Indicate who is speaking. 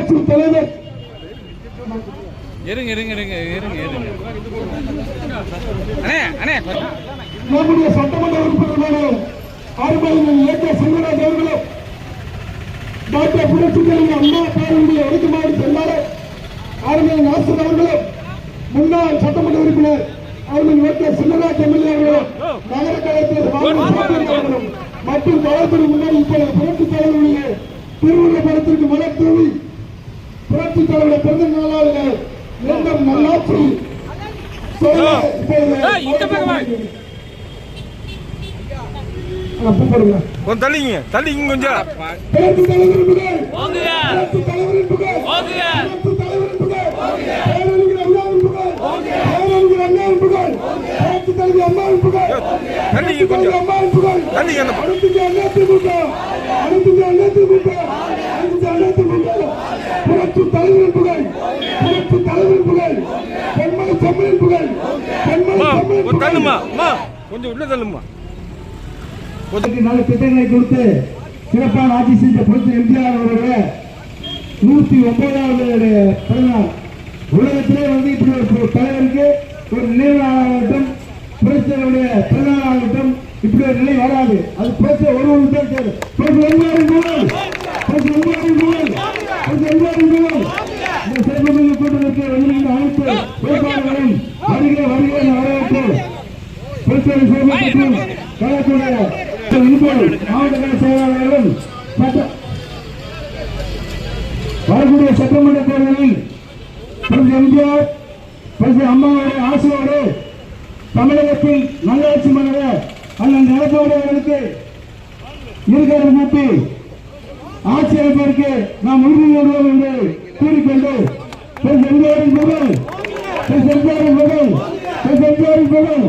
Speaker 1: புரட்சி தலைவர் நம்முடைய சட்டமன்ற உறுப்பினர்களான ஆறுபாளையம் ஏகே செல்வராஜ் அவர்களும் டாக்டர் புரட்சி தலைவர் அண்ணா பேரவையுடைய வடக்கு மாவட்ட செயலாளர் ஆறுபாளையம் ஆசிரியர் அவர்களும் முன்னாள் சட்டமன்ற உறுப்பினர் அவர்கள் ஏகே செல்வராஜ் எம்எல்ஏ அவர்களும் நகர கழகத்தில் அவர்களும் மற்றும் காவல்துறை முன்னாள் இப்பொழுது புரட்சி தலைவருடைய திருவுருவ படத்திற்கு மலர் தூவி புரட்சி தலைவருடைய பிறந்த நாளாக மீண்டும் நல்லாட்சி
Speaker 2: தள்ளிங்க தள்ளிங்க கொஞ்சம்
Speaker 1: புரட்சி தலைவரின் புகழ் புரட்சி தலைவரின் புகழ் புரட்சி தலைவரின் புகழ் பேரறிஞர் அண்ணாவின் புகழ் பேரறிஞர் அண்ணாவின் புகழ் புரட்சி தலைவி அம்மாவின் புகழ்
Speaker 2: தள்ளிங்க கொஞ்சம்
Speaker 1: அம்மாவின் புகழ்
Speaker 2: தள்ளிங்க
Speaker 1: அனைத்து அதிமுக புரட்சி தலைவரின் புகழ் புரட்சி தலைவரின் புகழ் பெண்மணி செம்மலின் புகழ் பெண்மணி செம்மலின்
Speaker 2: தள்ளுமா கொஞ்சம் உள்ள தள்ளுமா
Speaker 1: நல்ல திட்டங்களை கொடுத்து சிறப்பான ஆட்சி செய்த புரட்சி எம்ஜிஆர் அவருடைய 109வது பிறந்தநாள். உலகத்திலே இப்படி ஒரு தலைவருக்கு ஒரு நினைவு ஆகட்டும், புரட்சியருடைய பிறந்தநாள் ஆகட்டும், இப்படி ஒரு நிலை வராது. அது புரட்சி ஒருவருக்கு தான் சேரும். புரட்சி எம்ஜிஆரின் மூலம் புரட்சி எம்ஜிஆரின் மூலம் புரட்சி எம்ஜிஆரின் மூலம் இந்த சிறப்பு கூட்டத்திற்கு வெளியிட்ட அனைத்து வேட்பாளர்களும் வருகிற வரவேற்று புரட்சியை சேர்ந்த கழகத்துடைய மாவட்ட கழக செயலாளர்களும் வரக்கூடிய சட்டமன்ற தேர்தலில் புரட்சி எம்ஜிஆர் புரட்சி அம்மாவுடைய ஆசையோடு தமிழகத்தில் நல்லாட்சி மலர அண்ணன் எடப்பாடி அவர்களுக்கு இருகரம் கூப்பி ஆட்சி அமைப்பதற்கு நாம் உறுதி வருவோம் என்று கூறிக்கொண்டு புரட்சி எம்ஜிஆரின் புகழ் புரட்சி எம்ஜிஆரின் புகழ் புரட்சி எம்ஜிஆரின் புகழ்